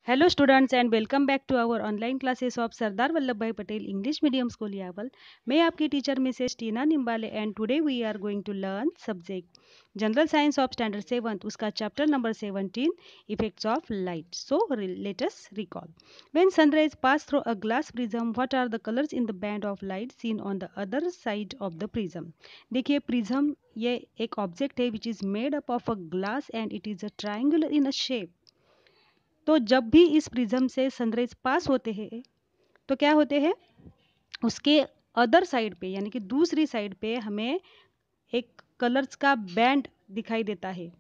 Hello students and welcome back to our online classes of Sardar Vallabhbhai Patel English Medium School Yawal. मैं आपकी teacher Mrs Tina Nimbale and today we are going to learn subject general science of standard 7 उसका chapter number 17 effects of light. So let us recall. When sunrise pass through a glass prism what are the colours in the band of light seen on the other side of the prism. देखिए prism ये एक object है which is made up of a glass and it is a triangular in a shape. तो जब भी इस prism से sunrise पास होते हैं तो क्या होते हैं, उसके अदर साइड पे यानी कि दूसरी साइड पे हमें एक कलर्स का बैंड दिखाई देता है,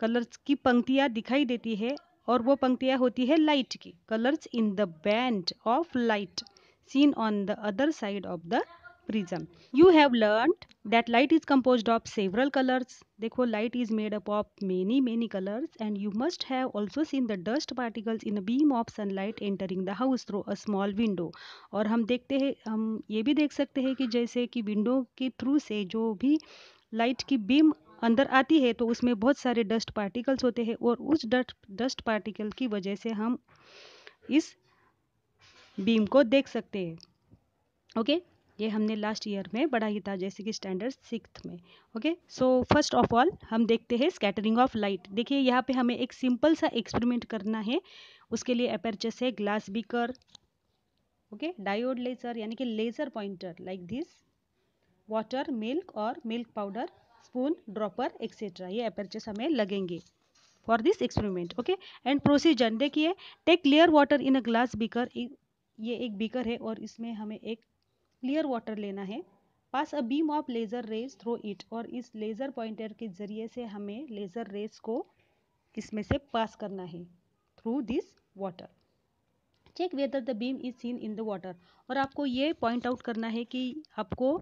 कलर्स की पंक्तियां दिखाई देती है और वो पंक्तियां होती है लाइट की। Colours in the band of light seen on the other side of the prism. You have learned that light is composed of several colors. देखो light is made up of many colors and you must have also seen the dust particles in a beam of sunlight entering the house through a small window. और हम देखते हैं, हम ये भी देख सकते हैं कि जैसे कि विंडो के थ्रू से जो भी लाइट की बीम अंदर आती है तो उसमें बहुत सारे डस्ट पार्टिकल्स होते हैं और उस डस्ट पार्टिकल की वजह से हम इस बीम को देख सकते हैं। ओके ये हमने लास्ट ईयर में पढ़ा ही था, जैसे कि स्टैंडर्ड 6 में। Okay so first of all हम देखते हैं स्कैटरिंग ऑफ लाइट। देखिए यहाँ पे हमें एक सिंपल सा एक्सपेरिमेंट करना है। उसके लिए अपर्चर है glass beaker, okay diode laser यानी कि laser pointer like this, water milk और milk powder, spoon dropper etcetera, ये अपर्चर्स हमें लगेंगे for this experiment. Okay and procedure देखिए, take clear water in a glass beaker. ये एक बीकर है और इसमें हमें एक क्लियर वाटर लेना है। Pass a beam of laser rays through it, और इस लेजर पॉइंटर के जरिए से हमें लेजर रेज को इसमें से पास करना है through this water. Check whether the beam is seen in the water, और आपको ये पॉइंट आउट करना है कि आपको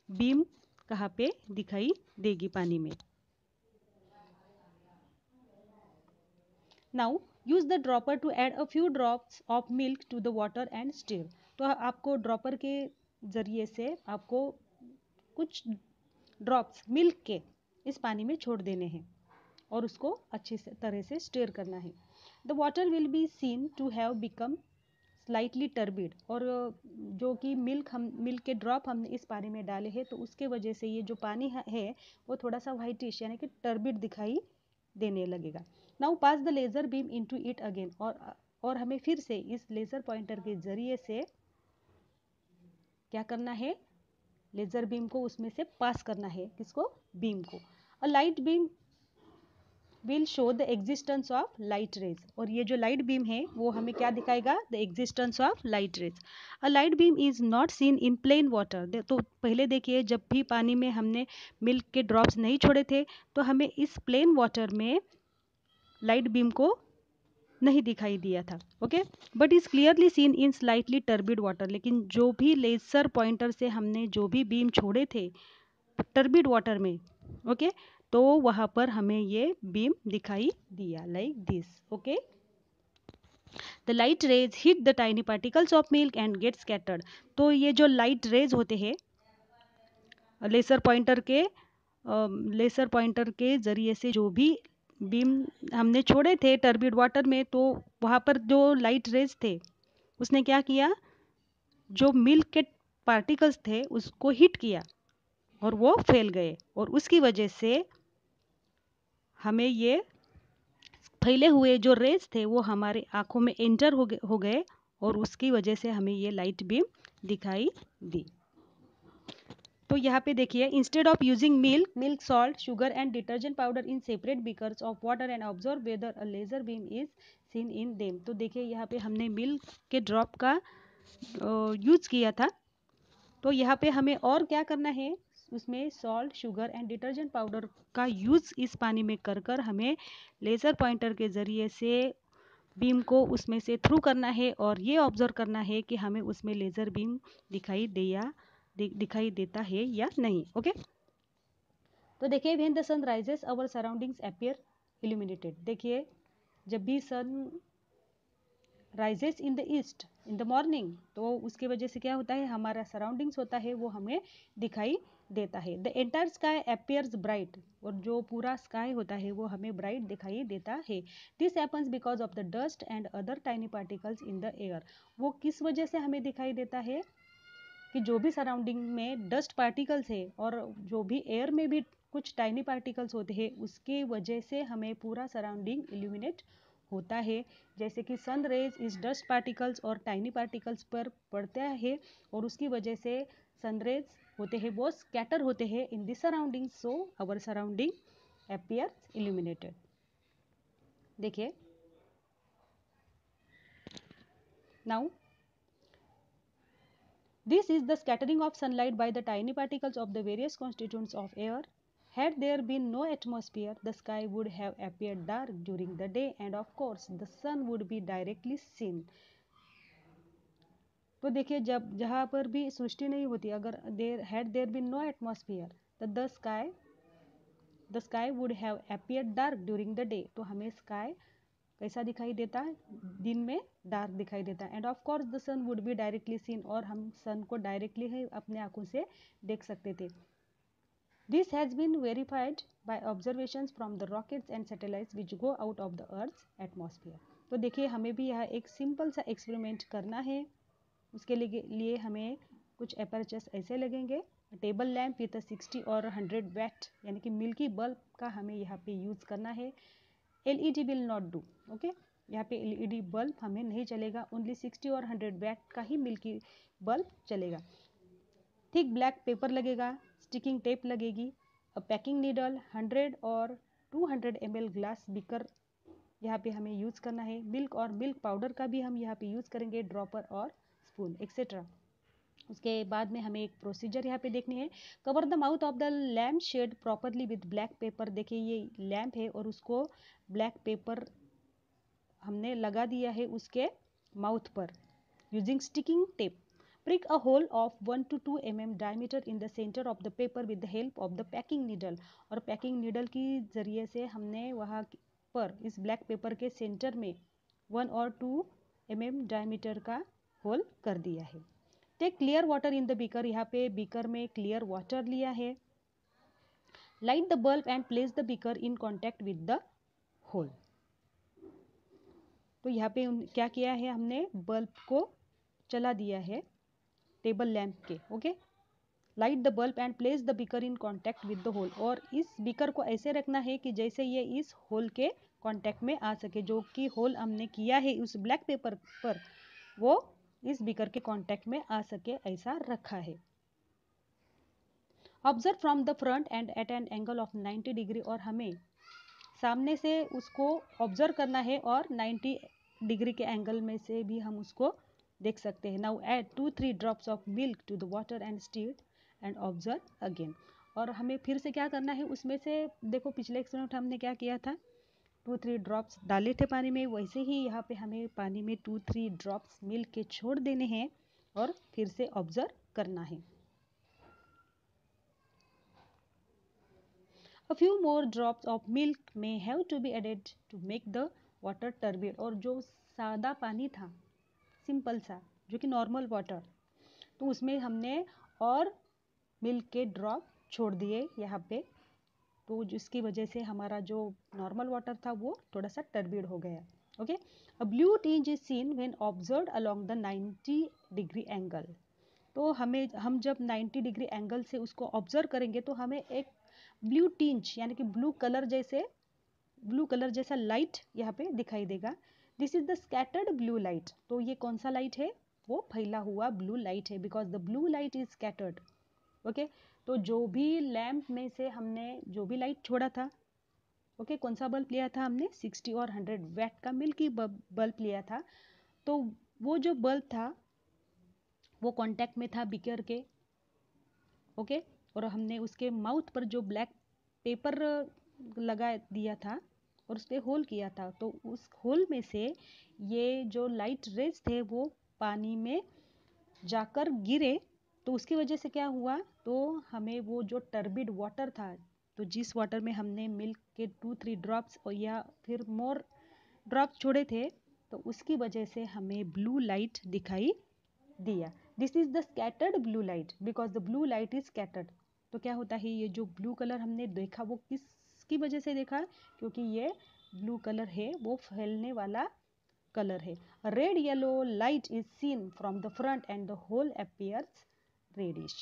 बीम कहाँ पे दिखाई देगी पानी में। Now use the dropper to add a few drops of milk to the water and stir. तो आपको ड्रॉपर के जरिए से आपको कुछ ड्रॉप्स मिल्क के इस पानी में छोड़ देने हैं और उसको अच्छी तरह से स्टिर करना है। The water will be seen to have become slightly turbid, और जो कि मिल्क के ड्रॉप हमने इस पानी में डाले हैं तो उसके वजह से ये जो पानी है वो थोड़ा सा व्हाइटिश यानी कि टर्बिड दिखाई देने लगेगा। Now pass the laser beam into it again, और हमें फिर से इस लेजर पॉइंटर के जरिए से क्या करना है, लेजर बीम को उसमें से पास करना है। किसको? बीम को। A light beam will show the existence of light rays, और ये जो लाइट बीम है वो हमें क्या दिखाएगा? The existence of light raise. A light beam is not seen in plain water. तो पहले देखिए, जब भी पानी में हमने मिल्क के ड्रॉप्स नहीं छोड़े थे तो हमें इस प्लेन वाटर में लाइट बीम को नहीं दिखाई दिया था। Okay but is clearly seen in slightly turbid water, लेकिन जो भी लेजर पॉइंटर से हमने जो भी बीम छोड़े थे टर्बिड वाटर में, ओके तो वहां पर हमें ये बीम दिखाई दिया like this. Okay the light rays hit the tiny particles of milk and get scattered. तो ये जो लाइट रेज होते हैं लेसर पॉइंटर के जरिए से जो भी बीम हमने छोड़े थे टर्बिड वाटर में, तो वहाँ पर जो लाइट रेज थे उसने क्या किया, जो मिल्क के पार्टिकल्स थे उसको हिट किया और वो फैल गए, और उसकी वजह से हमें ये फैले हुए जो रेज थे वो हमारे आंखों में एंटर हो गए और उसकी वजह से हमें ये लाइट बीम दिखाई दी। तो यहाँ पे देखिए, instead of using milk salt sugar and detergent powder in separate beakers of water and observe whether a laser beam is seen in them. तो देखिए यहाँ पे हमने मिल्क के ड्रॉप का यूज किया था, तो यहाँ पे हमें और क्या करना है, उसमें salt sugar and detergent powder का यूज इस पानी में कर हमें लेजर पॉइंटर के जरिए से बीम को उसमें से थ्रू करना है और ये ऑब्जर्व करना है कि हमें उसमें लेजर बीम दिखाई देता है या नहीं। ओके तो देखिए, when the sun rises our surroundings appear illuminated. देखिए जब भी sun rises in the east in the morning, तो उसके वजह से क्या होता है, हमारा सराउंडिंग्स होता है वो हमें दिखाई देता है। The entire sky appears bright, और जो पूरा स्काई होता है वो हमें ब्राइट दिखाई देता है। This happens because of the dust and other tiny particles in the air. वो किस वजह से हमें दिखाई देता है कि जो भी सराउंडिंग में डस्ट पार्टिकल्स है और जो भी एयर में भी कुछ टाइनी पार्टिकल्स होते हैं उसके वजह से हमें पूरा सराउंडिंग इल्यूमिनेट होता है। जैसे कि सन रेज इस डस्ट पार्टिकल्स और टाइनी पार्टिकल्स पर पड़ता है और उसकी वजह से सन रेज होते हैं वो स्कैटर होते हैं in the surrounding, so our surrounding appears illuminated. देखिए now this is the scattering of sunlight by the tiny particles of the various constituents of air. Had there been no atmosphere, the sky would have appeared dark during the day and of course the sun would be directly seen. तो देखिए जब जहाँ पर भी सृष्टि नहीं होती, अगर देर been no atmosphere तो the sky would have appeared dark during the day, तो हमें स्काई कैसा दिखाई देता है, दिन में डार्क दिखाई देता है। And of course the sun would be directly seen, और हम सन को डायरेक्टली ही अपने आंखों से देख सकते थे। This has been verified by observations from the rockets and satellites which go out of the earth's atmosphere. तो देखिए हमें भी यह एक सिंपल सा एक्सपेरिमेंट करना है। उसके लिए हमें कुछ एपर्चर्स ऐसे लगेंगे। टेबल लैम्प विथ 60 और 100 वैट यानी कि मिल्की बल्ब का हमें यहाँ पे यूज़ करना है। LED will not do, okay, यहाँ पे LED बल्ब हमें नहीं चलेगा, ओनली 60 और 100 वैट का ही मिल्की बल्ब चलेगा। थिक ब्लैक पेपर लगेगा, स्टिकिंग टेप लगेगी, पैकिंग नीडल, 100 और 200 ml ग्लास बीकर यहाँ पे हमें यूज़ करना है। मिल्क और मिल्क पाउडर का भी हम यहाँ पे यूज़ करेंगे, ड्रॉपर और स्पून एक्सेट्रा। उसके बाद में हमें एक प्रोसीजर यहाँ पे देखनी है। Cover the mouth of the lamp shade properly with black paper. देखिए ये लैम्प है और उसको ब्लैक पेपर हमने लगा दिया है उसके माउथ पर using sticking tape. Prick a hole of 1 to 2 mm diameter in the center of the paper with the help of the packing needle। और पैकिंग नीडल की जरिए से हमने वहाँ पर इस ब्लैक पेपर के सेंटर में 1 और 2 mm डायमीटर का होल कर दिया है। Take clear water in the beaker, यहाँ पे बीकर में क्लियर वाटर लिया है। Light the bulb and place the beaker in contact with the hole. तो यहाँ पे क्या किया है, हमने बल्ब को चला दिया है टेबल लैम्प के, okay. Light the bulb and place the beaker in contact with the hole, और इस बीकर को ऐसे रखना है कि जैसे ये इस होल के कॉन्टैक्ट में आ सके। जो कि होल हमने किया है उस ब्लैक पेपर पर वो इस बीकर के कॉन्टैक्ट में आ सके, ऐसा रखा है। Observe from the front and at an angle of 90 degree, और हमें सामने से उसको ऑब्जर्व करना है और 90 डिग्री के एंगल में से भी हम उसको देख सकते हैं। Now add 2-3 drops of milk to the water and stir and observe again. और हमें फिर से क्या करना है, उसमें से देखो पिछले एक्सपेरिमेंट हमने क्या किया था, 2-3 ड्रॉप्स डाले थे पानी में, वैसे ही यहाँ पे हमें पानी में 2-3 ड्रॉप्स मिल्क के छोड़ देने हैं और फिर से ऑब्जर्व करना है। A few more drops of milk may have to be added to make the water turbid। और जो सादा पानी था सिंपल सा जो कि नॉर्मल वाटर, तो उसमें हमने और मिल्क के ड्रॉप छोड़ दिए यहाँ पे, तो जिसकी वजह से हमारा जो नॉर्मल वाटर था वो थोड़ा सा टर्बिड हो गया, okay. A blue tinge is seen when observed along the 90 degree angle. तो हम जब 90 डिग्री एंगल से उसको ऑब्जर्व करेंगे तो हमें एक ब्लू टिंज यानी कि ब्लू कलर जैसा लाइट यहाँ पे दिखाई देगा। This is the scattered blue light. तो ये कौन सा लाइट है, वो फैला हुआ ब्लू लाइट है, because the blue light is scattered, okay. तो जो भी लैम्प में से हमने जो भी लाइट छोड़ा था, ओके, कौन सा बल्ब लिया था हमने, 60 और 100 वैट का मिल्की बल्ब लिया था। तो वो जो बल्ब था वो कांटेक्ट में था बीकर के, ओके। और हमने उसके माउथ पर जो ब्लैक पेपर लगा दिया था और उस पर होल किया था, तो उस होल में से ये जो लाइट रेज थे वो पानी में जाकर गिरे, तो उसकी वजह से क्या हुआ, तो हमें वो जो टर्बिड वाटर था, तो जिस वाटर में हमने मिल्क के 2-3 ड्रॉप्स या फिर मोर ड्रॉप्स छोड़े थे, तो उसकी वजह से हमें ब्लू लाइट दिखाई दिया। This is the scattered blue light because the blue light is scattered. तो क्या होता है, ये जो ब्लू कलर हमने देखा वो किसकी वजह से देखा, क्योंकि ये ब्लू कलर है वो फैलने वाला कलर है. Red yellow light is seen from the front and the hole appears reddish.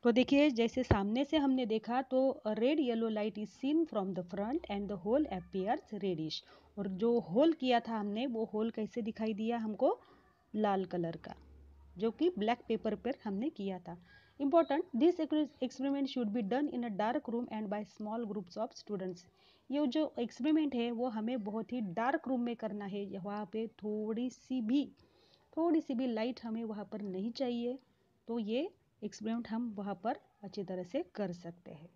तो देखिए जैसे सामने से हमने देखा तो red yellow light is seen from the front and the hole appears reddish. और जो होल किया था हमने वो होल कैसे दिखाई दिया हमको, लाल कलर का, जो कि ब्लैक पेपर पर हमने किया था. Important, this experiment should be done in a dark room and by small groups of students. ये जो एक्सपेरिमेंट है वो हमें बहुत ही डार्क रूम में करना है. वहाँ पे थोड़ी सी भी लाइट हमें वहाँ पर नहीं चाहिए. तो ये एक्सपेरिमेंट हम वहाँ पर अच्छी तरह से कर सकते हैं.